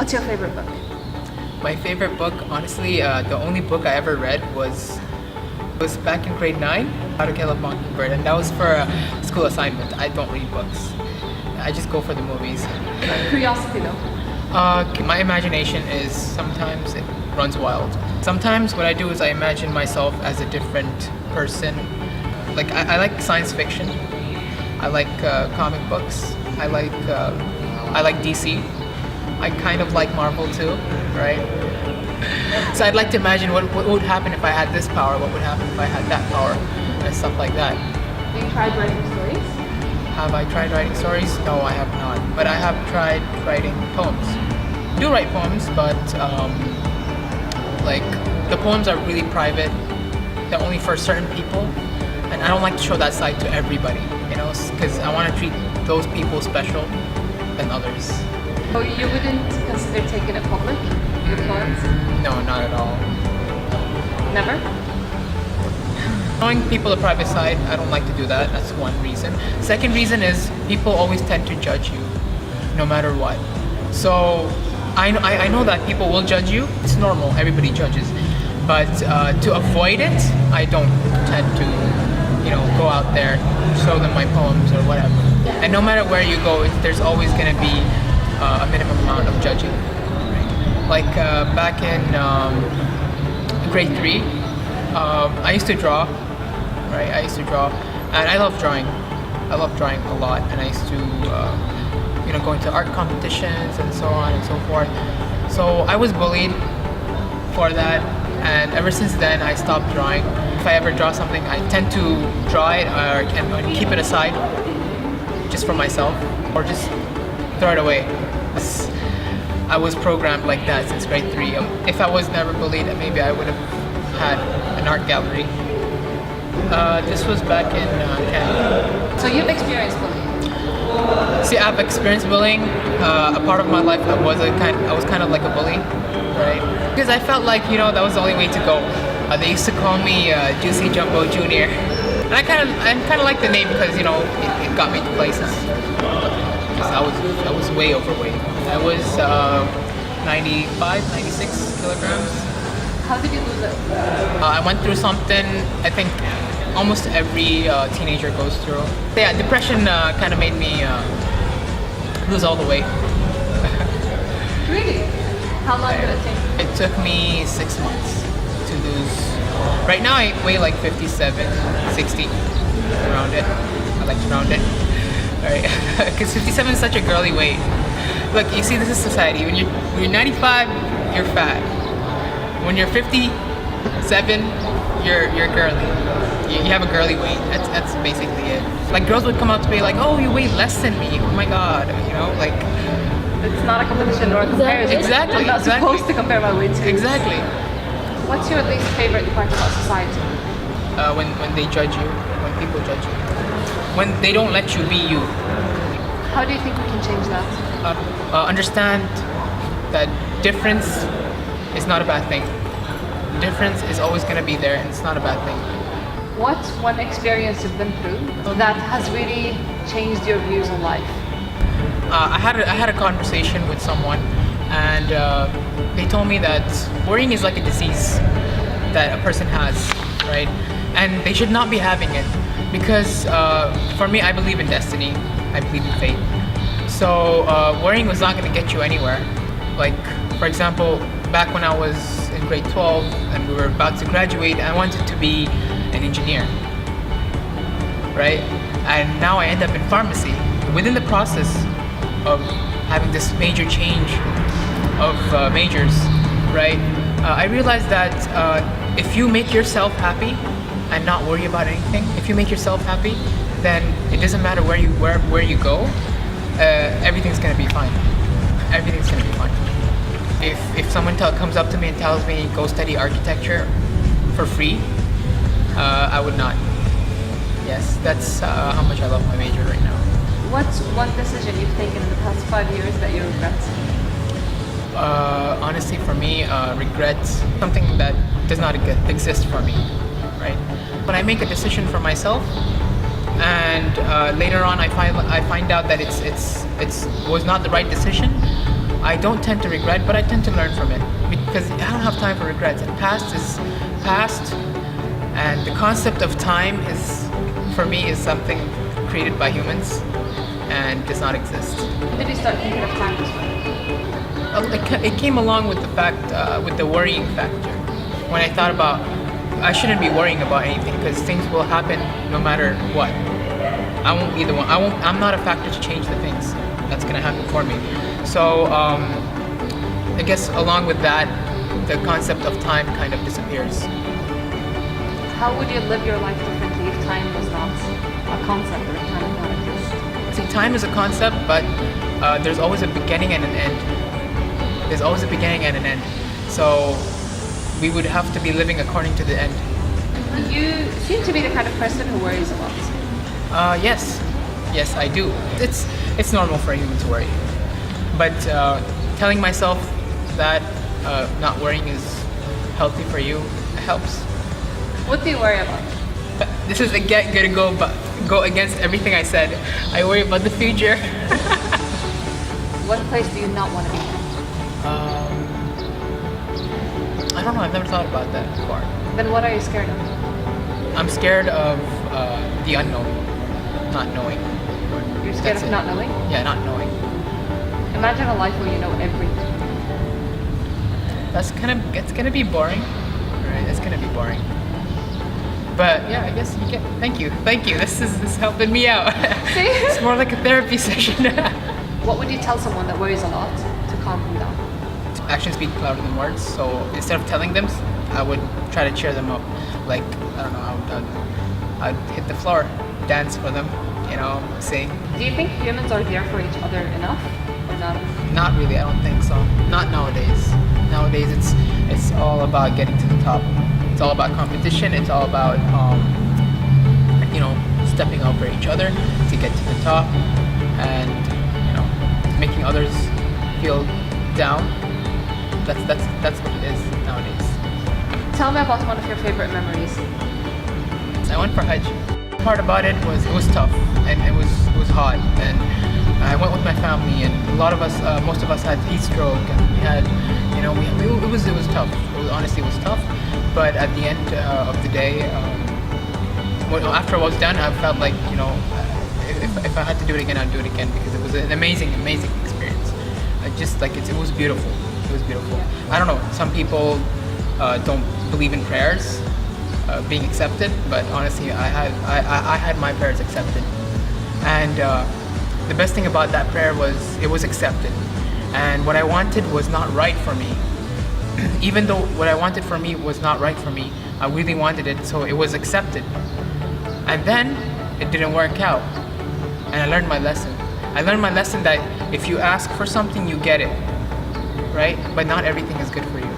What's your favorite book? My favorite book, honestly, the only book I ever read was back in grade 9, How to Kill a Mockingbird, and that was for a school assignment. I don't read books. I just go for the movies. Curiosity though. My imagination is sometimes it runs wild. Sometimes what I do is I imagine myself as a different person. Like I like science fiction. I like comic books. I like DC. I kind of like Marvel too, right? So I'd like to imagine what would happen if I had this power, what would happen if I had that power, and stuff like that. Have you tried writing stories? Have I tried writing stories? No, I have not. But I have tried writing poems. I do write poems, but like the poems are really private. They're only for certain people, and I don't like to show that side to everybody, you know, because I want to treat those people special than others. So you wouldn't consider taking it public, your poems? No, not at all. Never? Showing people the private side, I don't like to do that. That's one reason. Second reason is people always tend to judge you, no matter what. So I know that people will judge you. It's normal. Everybody judges. But to avoid it, I don't tend to, go out there, show them my poems or whatever. And no matter where you go, there's always going to be a minimum amount of judging. Right? Like back in grade 3, I used to draw. Right, I used to draw, and I love drawing. I love drawing a lot, and I used to, go into art competitions and so on and so forth. So I was bullied for that, and ever since then I stopped drawing. If I ever draw something, I tend to draw it or keep it aside, just for myself, or just throw it away. I was programmed like that since grade 3. If I was never bullied, maybe I would have had an art gallery. This was back in Canada. So you've experienced bullying? See, I've experienced bullying. A part of my life, I was kind of like a bully, right? Because I felt like that was the only way to go. They used to call me Juicy Jumbo Junior, and I kind of like the name because it got me to places. I was way overweight. I was 95, 96 kilograms. How did you lose it? I went through something I think almost every teenager goes through. Yeah, depression kind of made me lose all the weight. Really? How long did it take? It took me 6 months to lose. Right now I weigh like 57, 60, around it. I like to round it. Alright, because 57 is such a girly weight. Look, you see, this is society. When you're 95, you're fat. When you're 57, you're girly. You have a girly weight. That's basically it. Like girls would come up to me like, "Oh, you weigh less than me. Oh my god," like. It's not a competition or a comparison. Exactly. I'm not supposed to compare my weight to. Exactly. What's your least favorite part about society? When they judge you, when people judge you, when they don't let you be you. How do you think we can change that? Understand that difference is not a bad thing. Difference is always going to be there, and it's not a bad thing. What's one experience you've been through that has really changed your views on life? I had a conversation with someone, and they told me that worrying is like a disease that a person has, right? And they should not be having it because for me, I believe in destiny. I believe in fate. So worrying was not going to get you anywhere. Like, for example, back when I was in grade 12 and we were about to graduate, I wanted to be an engineer, right? And now I end up in pharmacy. Within the process of having this major change of majors, right? I realized that if you make yourself happy and not worry about anything, if you make yourself happy, then it doesn't matter where you go. Everything's gonna be fine. Everything's gonna be fine. If someone comes up to me and tells me go study architecture for free, I would not. Yes, that's how much I love my major right now. What's one decision you've taken in the past 5 years that you regret? Honestly, for me, regret something that does not exist for me, right? When I make a decision for myself, and later on I find out that it was not the right decision, I don't tend to regret, but I tend to learn from it because I don't have time for regrets. And past is past, and the concept of time is, for me, is something created by humans and does not exist. When did you start thinking of time this way? It came along with the fact, with the worrying factor. When I thought about, I shouldn't be worrying about anything because things will happen no matter what. I won't be the one. I'm not a factor to change the things that's gonna happen for me. So I guess along with that, the concept of time kind of disappears. How would you live your life differently if time was not a concept or if time did not exist? See, time is a concept, but there's always a beginning and an end. There's always a beginning and an end. So we would have to be living according to the end. You seem to be the kind of person who worries a lot. Yes, I do. It's normal for a human to worry, but telling myself that not worrying is healthy for you helps. What do you worry about? This is again gonna go against everything I said. I worry about the future. What place do you not want to be in? I don't know. I've never thought about that before. Then what are you scared of? I'm scared of the unknown, not knowing. You're scared of not knowing? Yeah, not knowing. Imagine a life where you know everything. It's gonna be boring, right? It's gonna be boring. But yeah, I guess you get. Thank you. This is helping me out. See? It's more like a therapy session. What would you tell someone that worries a lot to calm them down? Actions speak louder than words. So instead of telling them, I would try to cheer them up. Like, I don't know, I'd hit the floor, dance for them, sing. Do you think humans are there for each other enough or not? Not really. I don't think so. Not nowadays. Nowadays, it's all about getting to the top. It's all about competition. It's all about stepping over each other to get to the top, and making others feel down. That's what it is nowadays. Tell me about one of your favorite memories. I went for Hajj. The part about it was tough, and it was hot, and I went with my family, and most of us had heat stroke, and we had, it was tough. Honestly, it was tough. But at the end of the day, after I was done, I felt like, if I had to do it again, I'd do it again because it was an amazing experience. It was beautiful. It was beautiful. I don't know. Some people don't believe in prayers being accepted, but honestly, I had my prayers accepted, and the best thing about that prayer was it was accepted, and what I wanted was not right for me. Even though what I wanted for me was not right for me, I really wanted it, so it was accepted. And then it didn't work out, and I learned my lesson. I learned my lesson that if you ask for something, you get it, right? But not everything is good for you.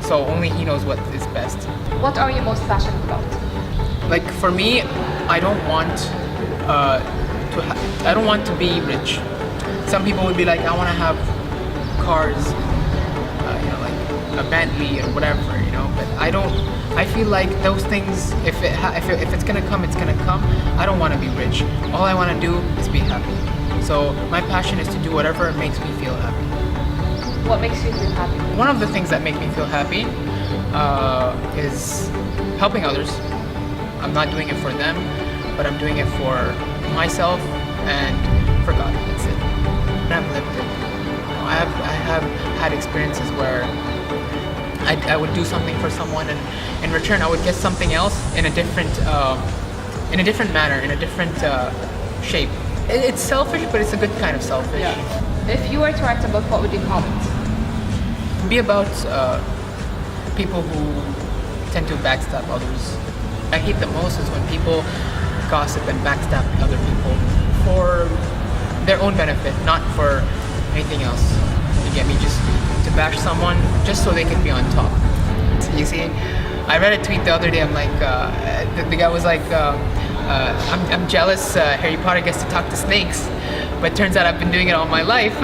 So only He knows what is best. What are you most passionate about? Like for me, I don't want to be rich. Some people would be like, I want to have cars, like a Bentley or whatever, But I don't. I feel like those things, if it's gonna come, it's gonna come. I don't want to be rich. All I want to do is be happy. So my passion is to do whatever makes me feel happy. What makes you feel happy? One of the things that make me feel happy is helping others. I'm not doing it for them, but I'm doing it for myself and for God. That's it. And I've lived it. I have had experiences where I would do something for someone, and in return I would get something else in a different manner, in a different shape. It's selfish, but it's a good kind of selfish. Yeah. If you were to write a book, what would you call it? Be about people who tend to backstab others. I hate the most is when people gossip and backstab other people for their own benefit, not for anything else. You get me? Just to bash someone just so they can be on top. You see, I read a tweet the other day. I'm like, the guy was like, I'm jealous Harry Potter gets to talk to snakes, but turns out I've been doing it all my life.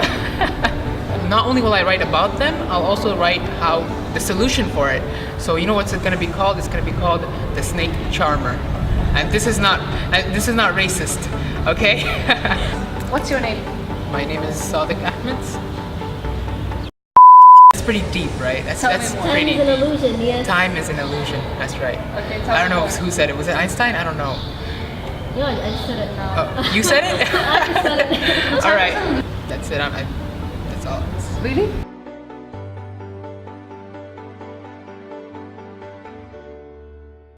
Not only will I write about them, I'll also write how the solution for it. So you know what's it going to be called? It's going to be called the Snake Charmer. And this is not racist, okay? What's your name? My name is Sadiq Ahmed. That's pretty deep, right? Tell me That's more. Time pretty is an deep. illusion, yes. Time is an illusion. That's right. Okay, tell I don't me know more. who said it. Was it Einstein? I don't know. No, I just said it. Oh, you said it? I just said it. All right. That's it. That's all. Really?